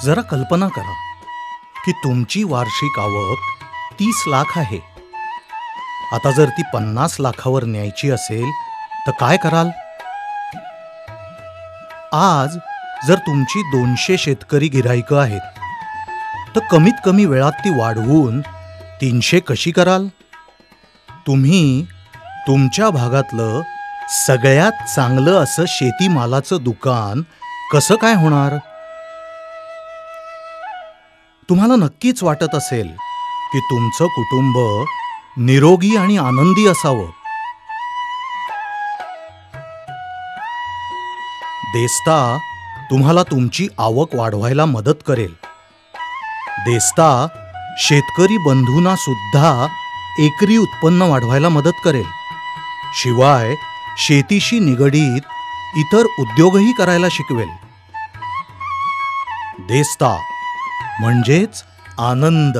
जरा कल्पना करा की तुमची वार्षिक आवक 30 लाख आहे. आता जर ती 50 लाखावर न्यायची असेल तर काय कराल? आज जर तुमची 200 शेतकरी गिऱ्हाईकं आहेत तर कमीत कमी वेळात ती वाढवून 300 कशी कराल? तुम्ही तुमच्या भागातलं सगळ्यात चांगलं असं शेतीमालाचं दुकान कसं काय होणार? तुम्हाला नक्कीच वाटत असेल की तुमचं कुटुंब निरोगी आणि आनंदी असावं. देस्ता तुम्हाला तुमची आवक वाढवायला मदत करेल. देस्ता शेतकरी बंधूंना सुद्धा एकरी उत्पन्न वाढवायला मदत करेल. शिवाय शेतीशी निगडीत इतर उद्योगही करायला शिकवेल. देस्ता म्हणजेच आनंद.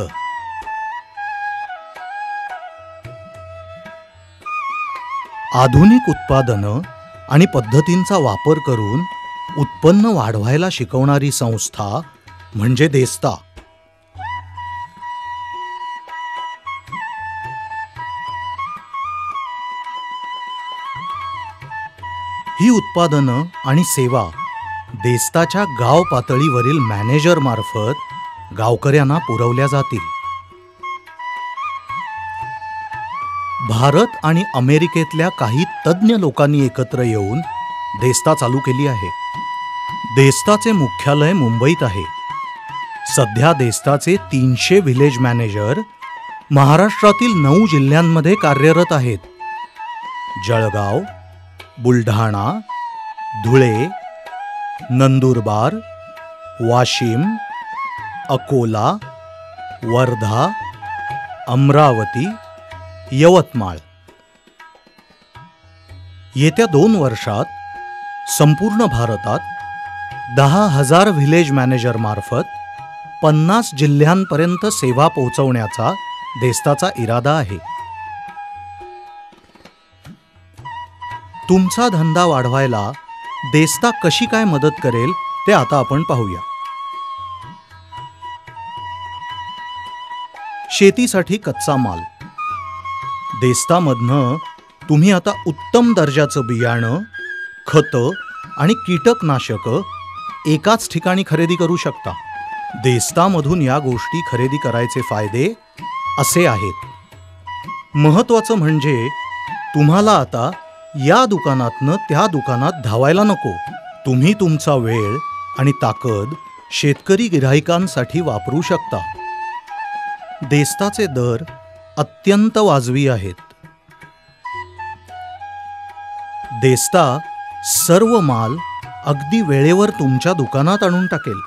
आधुनिक उत्पादनं आणि पद्धतींचा वापर करून उत्पन्न वाढवायला शिकवणारी संस्था म्हणजे देस्ता. ही उत्पादनं आणि सेवा देस्ताच्या गाव पातळीवरील मॅनेजर मार्फत गावकऱ्यांना पुरवल्या जातील. भारत आणि अमेरिकेतल्या काही तज्ज्ञ लोकांनी एकत्र येऊन देस्ता चालू केली आहे. देस्ताचे मुख्यालय मुंबईत आहे. सध्या देस्ताचे 300 व्हिलेज मॅनेजर महाराष्ट्रातील 9 जिल्ह्यांमध्ये कार्यरत आहेत. जळगाव, बुलढाणा, धुळे, नंदुरबार, वाशिम, अकोला, वर्धा, अमरावती, यवतमाळ. येत्या 2 वर्षात संपूर्ण भारतात 10,000 व्हिलेज मॅनेजर मार्फत 50 जिल्ह्यांपर्यंत सेवा पोहोचवण्याचा देस्ताचा इरादा आहे. तुमचा धंदा वाढवायला देस्ता कशी काय मदत करेल ते आता आपण पाहूया. शेतीसाठी कच्चा माल. देस्तामधनं तुम्ही आता उत्तम दर्जाचं बियाणं, खतं आणि कीटकनाशकं एकाच ठिकाणी खरेदी करू शकता. देस्तामधून या गोष्टी खरेदी करायचे फायदे असे आहेत. महत्त्वाचं म्हणजे तुम्हाला आता या दुकानातनं त्या दुकानात धावायला नको. तुम्ही तुमचा वेळ आणि ताकद शेतकरी गिऱ्हाईकांसाठी वापरू शकता. देस्ताचे दर अत्यंत वाजवी आहेत. देस्ता सर्व माल अगदी वेळेवर तुमच्या दुकानात आणून टाकेल.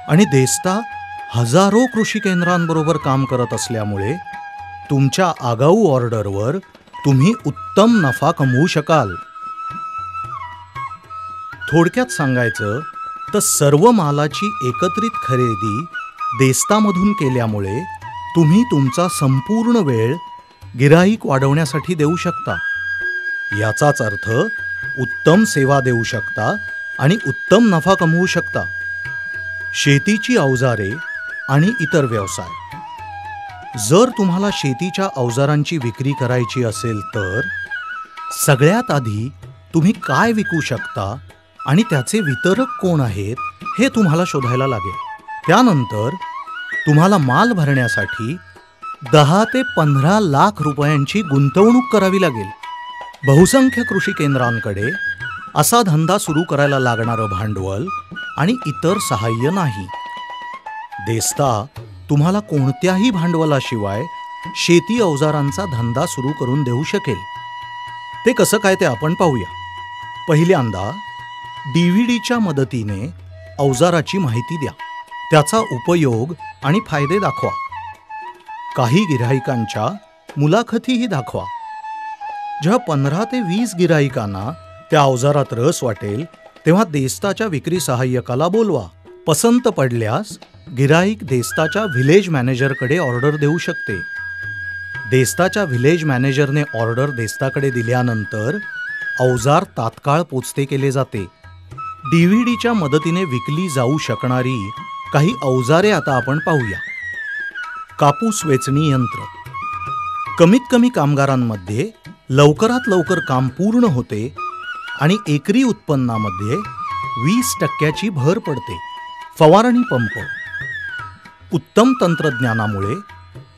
आणि देस्ता हजारो कृषी केंद्रांबरोबर काम करत असल्यामुळे तुमच्या आगाऊ ऑर्डरवर तुम्ही उत्तम नफा कमवू शकाल. थोडक्यात सांगायचं तर सर्व मालाची एकत्रित खरेदी देस्तामधून केल्यामुळे तुम्ही तुमचा संपूर्ण वेळ गिऱ्हाईक वाढवण्यासाठी देऊ शकता. याचाच अर्थ उत्तम सेवा देऊ शकता आणि उत्तम नफा कमवू शकता. शेतीची अवजारे आणि इतर व्यवसाय. जर तुम्हाला शेतीच्या अवजारांची विक्री करायची असेल तर सगळ्यात आधी तुम्ही काय विकू शकता आणि त्याचे वितरक कोण आहेत हे तुम्हाला शोधायला लागेल. त्यानंतर तुम्हाला माल भरण्यासाठी 10 ते 15 लाख रुपयांची गुंतवणूक करावी लागेल. बहुसंख्य कृषी केंद्रांकडे असा धंदा सुरू करायला लागणारं भांडवल आणि इतर सहाय्य नाही. देस्ता तुम्हाला कोणत्याही भांडवलाशिवाय शेती अवजारांचा धंदा सुरू करून देऊ शकेल. ते कसं काय ते आपण पाहूया. पहिल्यांदा DVDच्या मदतीने अवजाराची माहिती द्या. त्याचा उपयोग आणि फायदे दाखवा. काही गिऱ्हाईकांच्या मुलाखतीही दाखवा. जेव्हा 15 ते 20 गिऱ्हाईकांना त्या अवजारात रस वाटेल तेव्हा देस्ताच्या विक्री सहाय्यकाला बोलवा. पसंत पडल्यास गिऱ्हाईक देस्ताच्या व्हिलेज मॅनेजरकडे ऑर्डर देऊ शकते. देस्ताच्या व्हिलेज मॅनेजरने ऑर्डर देस्ताकडे दिल्यानंतर अवजार तात्काळ पोचते केले जाते. DVDच्या मदतीने विकली जाऊ शकणारी काही अवजारे आता आपण पाहूया. कापूस वेचणी यंत्र. कमीत कमी कामगारांमध्ये लवकरात लवकर काम पूर्ण होते आणि एकरी उत्पन्नामध्ये 20% भर पडते. फवारणी पंप. उत्तम तंत्रज्ञानामुळे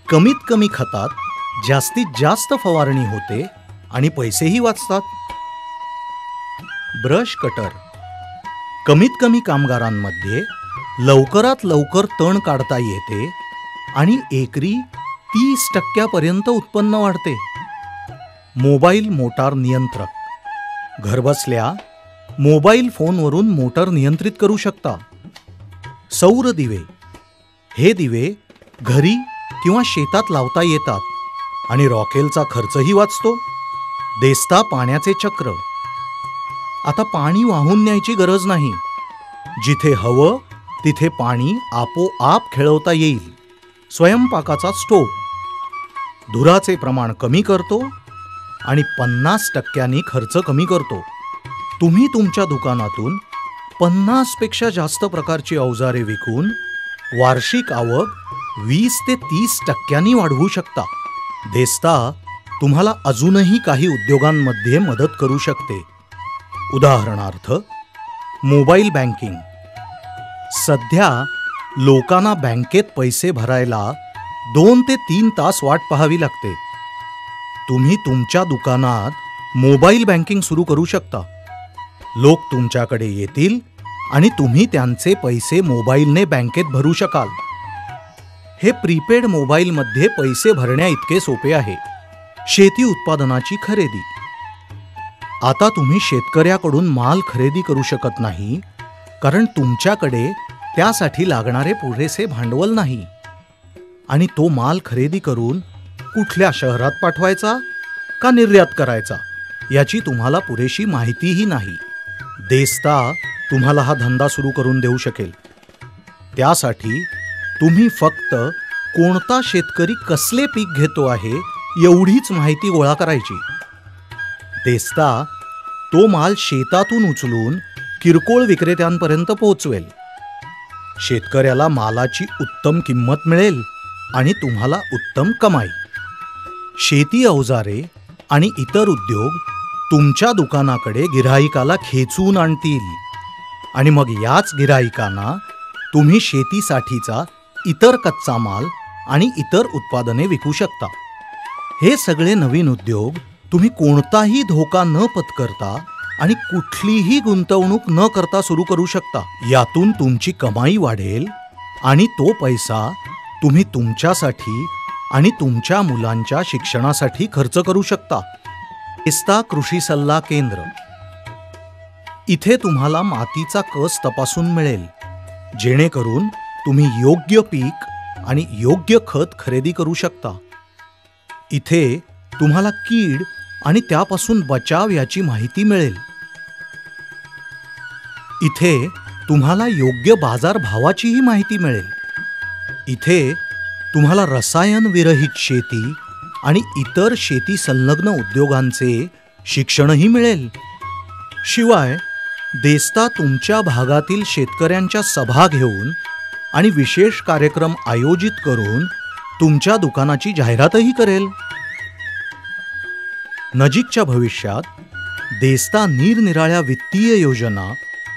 कमीत कमी खतात जास्तीत जास्त फवारणी होते आणि पैसेही वाचतात. Brush cutter. कमीत कमी कामगारांमध्ये लवकरात लवकर तण काढता येते आणि एकरी 30% उत्पन्न वाढते. मोबाईल मोटार नियंत्रक. घरबसल्या मोबाईल फोनवरून मोटर नियंत्रित करू शकता. सौर दिवे. हे दिवे घरी किंवा शेतात लावता येतात आणि रॉकेलचा खर्चही वाचतो. देस्ता पाण्याचे चक्र. आता पाणी वाहून न्यायची गरज नाही. जिथे हवं तिथे पाणी आपोआप खेळवता येईल. स्वयंपाकाचा स्टोव्ह. धुराचे प्रमाण कमी करतो आणि 50% खर्च कमी करतो. तुम्ही तुमच्या दुकानातून 50 पेक्षा जास्त प्रकारची अवजारे विकून वार्षिक आवक 20 ते 30% वाढवू शकता. देस्ता तुम्हाला अजूनही काही उद्योगांमध्ये मदत करू शकते. उदाहरणार्थ मोबाईल बँकिंग. सध्या लोकांना बँकेत पैसे भरायला 2 ते 3 तास वाट पाहावी लागते. तुम्ही तुमच्या दुकानात मोबाईल बँकिंग सुरू करू शकता. लोक तुमच्याकडे येतील आणि तुम्ही त्यांचे पैसे मोबाईलने बँकेत भरू शकाल. हे प्रीपेड मोबाईलमध्ये पैसे भरण्या इतके सोपे आहे. शेती उत्पादनाची खरेदी. आता तुम्ही शेतकऱ्याकडून माल खरेदी करू शकत नाही कारण तुमच्याकडे त्यासाठी लागणारे पुरेसे भांडवल नाही आणि तो माल खरेदी करून कुठल्या शहरात पाठवायचा का निर्यात करायचा याची तुम्हाला पुरेशी माहितीही नाही. देस्ता तुम्हाला हा धंदा सुरू करून देऊ शकेल. त्यासाठी तुम्ही फक्त कोणता शेतकरी कसले पीक घेतो आहे एवढीच माहिती गोळा करायची. देस्ता तो माल शेतातून उचलून किरकोळ विक्रेत्यांपर्यंत पोहोचवेल. शेतकऱ्याला मालाची उत्तम किंमत मिळेल आणि तुम्हाला उत्तम कमाई. शेती अवजारे आणि इतर उद्योग तुमच्या दुकानाकडे गिऱ्हाईकाला खेचून आणतील आणि मग याच गिऱ्हाईकांना तुम्ही शेतीसाठीचा इतर कच्चा माल आणि इतर उत्पादने विकू शकता. हे सगळे नवीन उद्योग तुम्ही कोणताही धोका न पत्करता आणि कुठलीही गुंतवणूक न करता सुरू करू शकता. यातून तुमची कमाई वाढेल आणि तो पैसा तुम्ही तुमच्यासाठी आणि तुमच्या मुलांच्या शिक्षणासाठी खर्च करू शकता. देस्ता कृषी सल्ला केंद्र. इथे तुम्हाला मातीचा कस तपासून मिळेल जेणेकरून तुम्ही योग्य पीक आणि योग्य खत खरेदी करू शकता. इथे तुम्हाला कीड आणि त्यापासून बचाव याची माहिती मिळेल. इथे तुम्हाला योग्य बाजार भावाचीही माहिती मिळेल. इथे तुम्हाला रसायन विरहित शेती आणि इतर शेती संलग्न उद्योगांचे शिक्षणही मिळेल. शिवाय देस्ता तुमच्या भागातील शेतकऱ्यांच्या सभा घेऊन आणि विशेष कार्यक्रम आयोजित करून तुमच्या दुकानाची जाहिरातही करेल. नजीकच्या भविष्यात देस्ता निरनिराळ्या वित्तीय योजना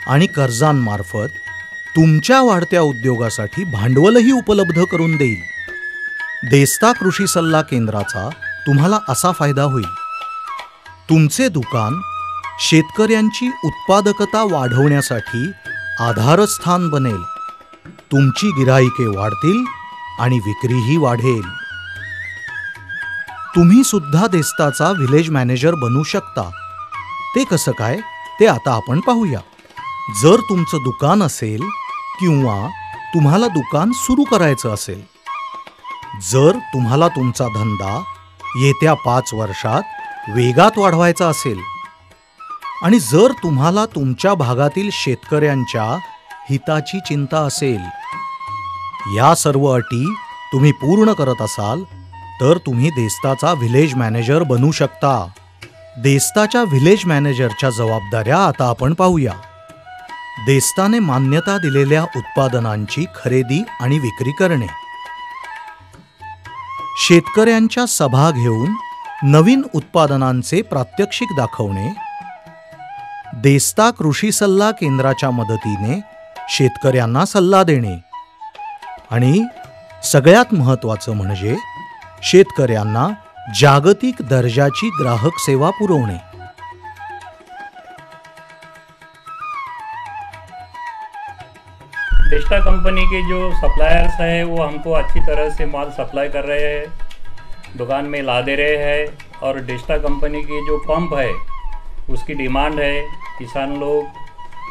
आणि कर्जांमार्फत तुमच्या वाढत्या उद्योगासाठी भांडवलही उपलब्ध करून देईल. देस्ता कृषी सल्ला केंद्राचा तुम्हाला असा फायदा होईल. तुमचे दुकान शेतकऱ्यांची उत्पादकता वाढवण्यासाठी आधारस्थान बनेल. तुमची गिऱ्हाईके वाढतील आणि विक्रीही वाढेल. तुम्ही सुद्धा देस्ताचा व्हिलेज मॅनेजर बनू शकता. ते कसं काय ते आता आपण पाहूया. जर तुमचं दुकान असेल किंवा तुम्हाला दुकान सुरू करायचं असेल, जर तुम्हाला तुमचा धंदा येत्या 5 वर्षात वेगात वाढवायचा असेल आणि जर तुम्हाला तुमच्या भागातील शेतकऱ्यांच्या हिताची चिंता असेल, या सर्व अटी तुम्ही पूर्ण करत असाल तर तुम्ही देस्ताचा व्हिलेज मॅनेजर बनू शकता. देस्ताच्या व्हिलेज मॅनेजरच्या जबाबदाऱ्या आता आपण पाहूया. देस्ताने मान्यता दिलेल्या उत्पादनांची खरेदी आणि विक्री करणे, शेतकऱ्यांच्या सभा घेऊन नवीन उत्पादनांचे प्रात्यक्षिक दाखवणे, देस्ता कृषी सल्ला केंद्राच्या मदतीने शेतकऱ्यांना सल्ला देणे आणि सगळ्यात महत्त्वाचं म्हणजे शेतकऱ्यांना जागतिक दर्जाची ग्राहक सेवा पुरवणे। डेस्टा कंपनी के जो सप्लायर्स हैं वो हमको अच्छी तरह से माल सप्लाई कर रहे हैं, दुकान में ला दे रहे हैं। और डेस्टा कंपनी की जो पंप है उसकी डिमांड है, किसान लोग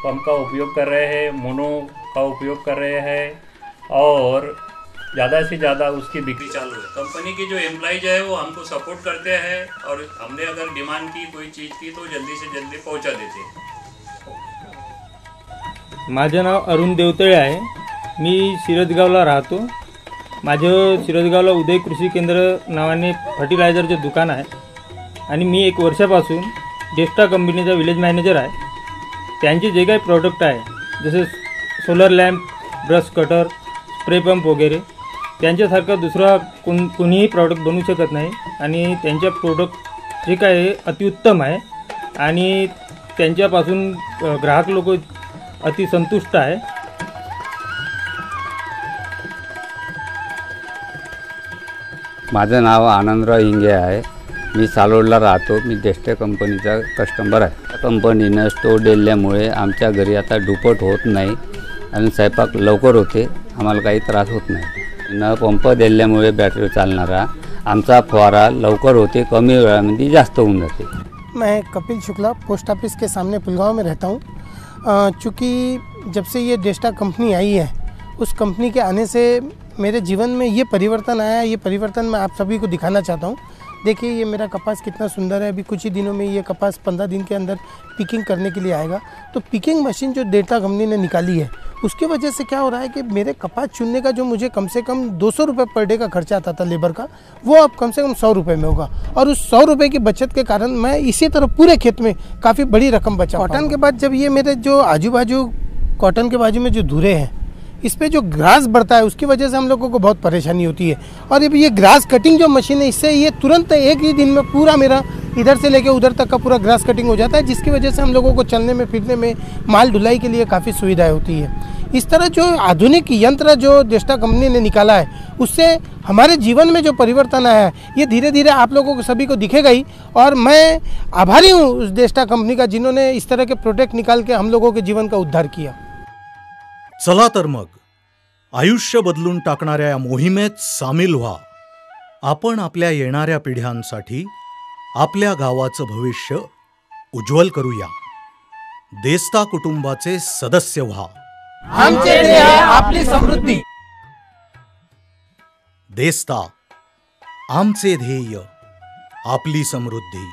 पंप का उपयोग कर रहे हैं, मोनो का उपयोग कर रहे हैं और ज़्यादा से ज़्यादा उसकी बिक्री चालू है। कंपनी की जो एम्प्लॉइज है वो हमको सपोर्ट करते हैं और हमने अगर डिमांड की कोई चीज़ की तो जल्दी से जल्दी पहुंचा देते हैं। माझं नाव अरुण देवतळे आहे। मी शिरदगावला राहतो। माझं शिरदगावला उदय कृषी केंद्र नावाने फर्टिलायझरचे दुकान आहे आणि मी 1 वर्षापासून डेस्टा कंपनीचा विलेज मॅनेजर आहे। त्यांचे जे काही प्रोडक्ट आहे जसे solar lamp, brush cutter, spray pump वगैरे त्यांच्यासारखा दुसरा कोणीही प्रॉडक्ट बनवू शकत नाही आणि त्यांच्या प्रोडक्ट जे काय आहे अतिउत्तम आहे आणि त्यांच्यापासून ग्राहक लोक अति संतुष्ट आहे। माझं नाव आनंदराव हिंगे आहे। मी सालोडला राहतो। मी डेस्टा कंपनीचा कस्टमर आहे। कंपनीनं स्टोर दिल्यामुळे आमच्या घरी आता दुपट होत नाही आणि स्वयंपाक लवकर होते, आम्हाला काही त्रास होत नाही। न पंप दिल्यामुळे बॅटरी चालणारा आमचा फवारा लवकर होते, कमी वेळामध्ये जास्त होऊन जाते। मैं कपिल शुक्ला पोस्ट ऑफिस के सामने पुलगांव में रहता हूँ। चूँकि जब से ये डेस्टा कंपनी आई है, उस कंपनी के आने से मेरे जीवन में ये परिवर्तन आया है। ये परिवर्तन मैं आप सभी को दिखाना चाहता हूँ। देखिए ये मेरा कपास कितना सुंदर है। अभी कुछ ही दिनों में ये कपास 15 दिन के अंदर पिकिंग करने के लिए आएगा। तो पिकिंग मशीन जो डेस्टा कंपनी ने निकाली है उसकी वजह से क्या हो रहा है कि मेरे कपास चुनने का जो मुझे कम से कम 200 रुपये पर डे का खर्चा आता था लेबर का, वो अब कम से कम 100 रुपये में होगा। और उस 100 रुपये की बचत के कारण मैं इसी तरह पूरे खेत में काफ़ी बड़ी रकम बचा। कॉटन के बाद जब ये मेरे जो आजू बाजू कॉटन के बाजू में जो धुरे हैं इस पर जो ग्रास बढ़ता है उसकी वजह से हम लोगों को बहुत परेशानी होती है। और ये ग्रास कटिंग जो मशीन है इससे ये तुरंत एक ही दिन में पूरा मेरा इधर से लेके उधर तक का पूरा ग्रास कटिंग हो जाता है, जिसकी वजह से हम लोगों को चलने में फिरने में माल ढुलाई के लिए काफ़ी सुविधाएं होती है। इस तरह जो आधुनिक यंत्र जो डेस्टा कंपनी ने निकाला है उससे हमारे जीवन में जो परिवर्तन आया है ये धीरे धीरे आप लोगों को सभी को दिखेगा ही। और मैं आभारी हूँ उस डेस्टा कंपनी का जिन्होंने इस तरह के प्रोडक्ट निकाल के हम लोगों के जीवन का उद्धार किया। चला तर मग आयुष्य बदलून टाकणाऱ्या या मोहिमेत सामील व्हा। आपण आपल्या येणाऱ्या पिढ्यांसाठी आपल्या गावाचं भविष्य उज्ज्वल करूया। देस्ता कुटुंबाचे सदस्य व्हा। आमचे ध्येय आपली समृद्धी। देस्ता, आमचे ध्येय आपली समृद्धी।